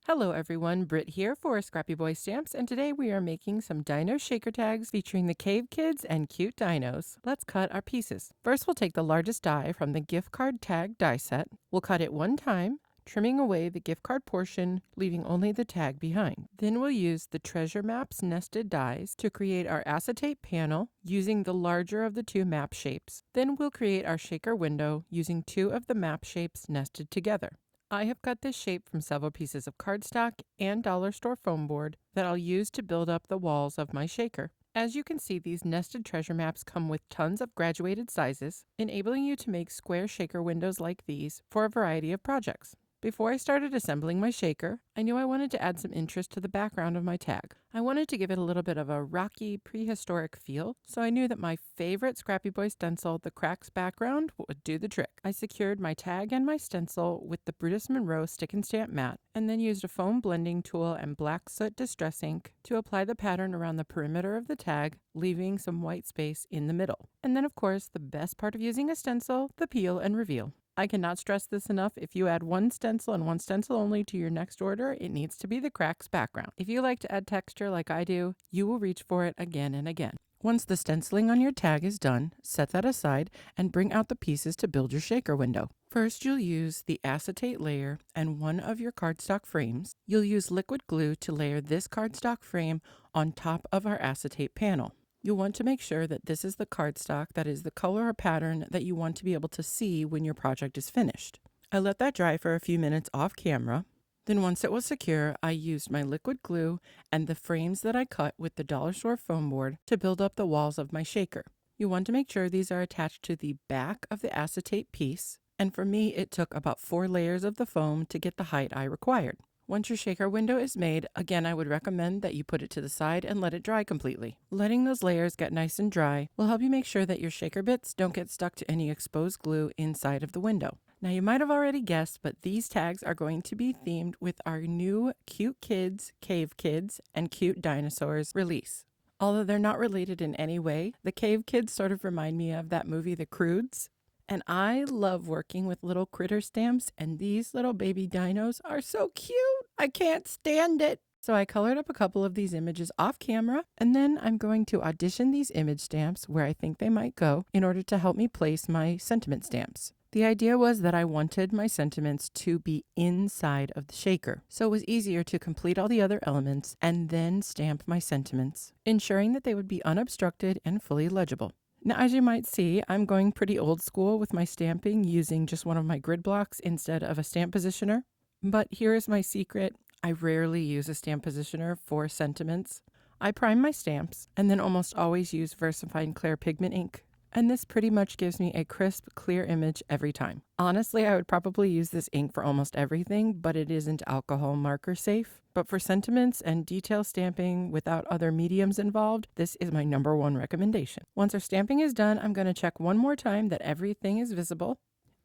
Hello everyone, Britt here for Scrappy Boy Stamps, and today we are making some dino shaker tags featuring the Cave Kids and cute dinos. Let's cut our pieces. First, we'll take the largest die from the gift card tag die set. We'll cut it one time, trimming away the gift card portion, leaving only the tag behind. Then we'll use the treasure maps nested dies to create our acetate panel using the larger of the two map shapes. Then we'll create our shaker window using two of the map shapes nested together. I have cut this shape from several pieces of cardstock and dollar store foam board that I'll use to build up the walls of my shaker. As you can see, these nested treasure maps come with tons of graduated sizes, enabling you to make square shaker windows like these for a variety of projects. Before I started assembling my shaker, I knew I wanted to add some interest to the background of my tag. I wanted to give it a little bit of a rocky, prehistoric feel, so I knew that my favorite Scrappy Boy stencil, the Cracks background, would do the trick. I secured my tag and my stencil with the Brutus Monroe Stick and Stamp mat, and then used a foam blending tool and black soot distress ink to apply the pattern around the perimeter of the tag, leaving some white space in the middle. And then, of course, the best part of using a stencil, the peel and reveal. I cannot stress this enough. If you add one stencil and one stencil only to your next order, it needs to be the Cracks background. If you like to add texture like I do, you will reach for it again and again. Once the stenciling on your tag is done, set that aside and bring out the pieces to build your shaker window. First, you'll use the acetate layer and one of your cardstock frames. You'll use liquid glue to layer this cardstock frame on top of our acetate panel. You'll want to make sure that this is the cardstock that is the color or pattern that you want to be able to see when your project is finished. I let that dry for a few minutes off camera. Then once it was secure, I used my liquid glue and the frames that I cut with the dollar store foam board to build up the walls of my shaker. You want to make sure these are attached to the back of the acetate piece, and for me it took about 4 layers of the foam to get the height I required. Once your shaker window is made, again, I would recommend that you put it to the side and let it dry completely. Letting those layers get nice and dry will help you make sure that your shaker bits don't get stuck to any exposed glue inside of the window. Now, you might have already guessed, but these tags are going to be themed with our new Cute Kids, Cave Kids, and Cute Dinosaurs release. Although they're not related in any way, the Cave Kids sort of remind me of that movie, The Croods. And I love working with little critter stamps, and these little baby dinos are so cute. I can't stand it. So I colored up a couple of these images off camera, and then I'm going to audition these image stamps where I think they might go in order to help me place my sentiment stamps. The idea was that I wanted my sentiments to be inside of the shaker, so it was easier to complete all the other elements and then stamp my sentiments, ensuring that they would be unobstructed and fully legible. Now, as you might see, I'm going pretty old school with my stamping using just one of my grid blocks instead of a stamp positioner. But here is my secret. I rarely use a stamp positioner for sentiments. I prime my stamps and then almost always use VersaFine Clear pigment ink. And this pretty much gives me a crisp, clear image every time. Honestly, I would probably use this ink for almost everything, but it isn't alcohol marker safe. But for sentiments and detail stamping without other mediums involved, this is my #1 recommendation. Once our stamping is done, I'm going to check one more time that everything is visible.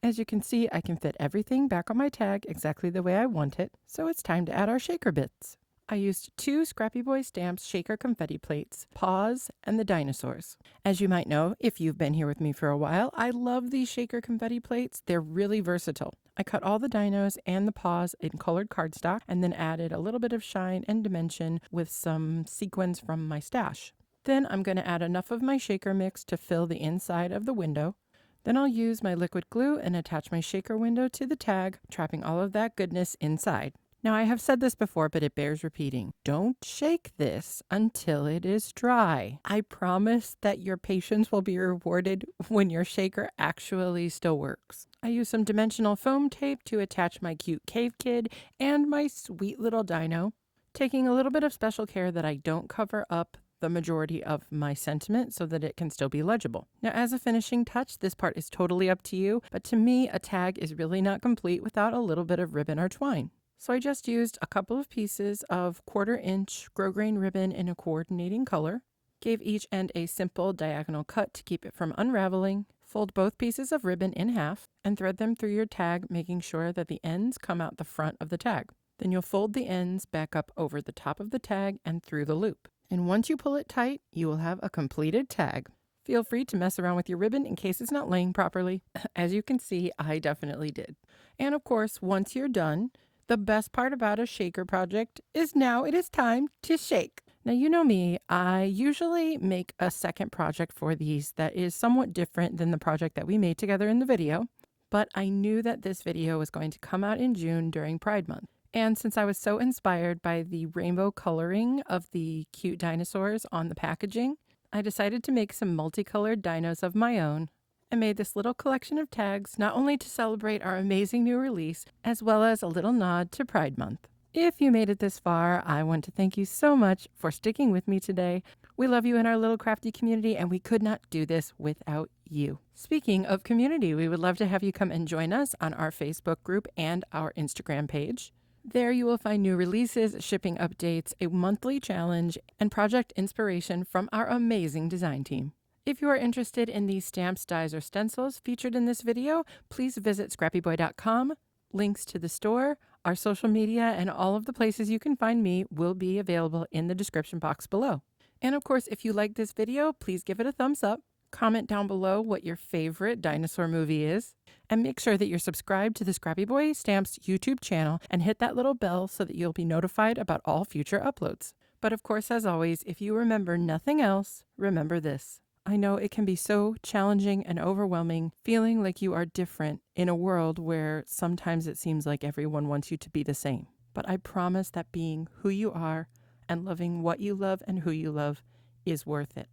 As you can see, I can fit everything back on my tag exactly the way I want it, so it's time to add our shaker bits. I used 2 Scrappy Boy Stamps shaker confetti plates, paws, and the dinosaurs. As you might know, if you've been here with me for a while, I love these shaker confetti plates. They're really versatile. I cut all the dinos and the paws in colored cardstock and then added a little bit of shine and dimension with some sequins from my stash. Then I'm going to add enough of my shaker mix to fill the inside of the window. Then I'll use my liquid glue and attach my shaker window to the tag, trapping all of that goodness inside. Now, I have said this before, but it bears repeating. Don't shake this until it is dry. I promise that your patience will be rewarded when your shaker actually still works. I use some dimensional foam tape to attach my cute cave kid and my sweet little dino, taking a little bit of special care that I don't cover up the majority of my sentiment so that it can still be legible. Now, as a finishing touch, this part is totally up to you, but to me, a tag is really not complete without a little bit of ribbon or twine. So I just used a couple of pieces of 1/4-inch grosgrain ribbon in a coordinating color, gave each end a simple diagonal cut to keep it from unraveling, fold both pieces of ribbon in half, and thread them through your tag, making sure that the ends come out the front of the tag. Then you'll fold the ends back up over the top of the tag and through the loop. And once you pull it tight, you will have a completed tag. Feel free to mess around with your ribbon in case it's not laying properly. As you can see, I definitely did. And of course, once you're done, The best part about a shaker project is now it is time to shake. Now, you know me, I usually make a second project for these that is somewhat different than the project that we made together in the video, but I knew that this video was going to come out in June during Pride Month. And since I was so inspired by the rainbow coloring of the cute dinosaurs on the packaging, I decided to make some multicolored dinos of my own. I made this little collection of tags not only to celebrate our amazing new release, as well as a little nod to Pride Month. If you made it this far, I want to thank you so much for sticking with me today. We love you in our little crafty community, and we could not do this without you. Speaking of community, we would love to have you come and join us on our Facebook group and our Instagram page. There you will find new releases, shipping updates, a monthly challenge, and project inspiration from our amazing design team. If you are interested in these stamps, dies, or stencils featured in this video, please visit scrappyboy.com. Links to the store, our social media, and all of the places you can find me will be available in the description box below. And of course, if you like this video, please give it a thumbs up. Comment down below what your favorite dinosaur movie is. And make sure that you're subscribed to the Scrappy Boy Stamps YouTube channel and hit that little bell so that you'll be notified about all future uploads. But of course, as always, if you remember nothing else, remember this. I know it can be so challenging and overwhelming, feeling like you are different in a world where sometimes it seems like everyone wants you to be the same. But I promise that being who you are and loving what you love and who you love is worth it.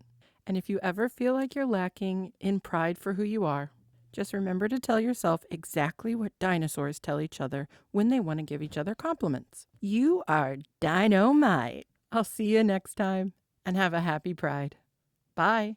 And if you ever feel like you're lacking in pride for who you are, just remember to tell yourself exactly what dinosaurs tell each other when they want to give each other compliments. You are dynamite. I'll see you next time and have a happy Pride. Bye.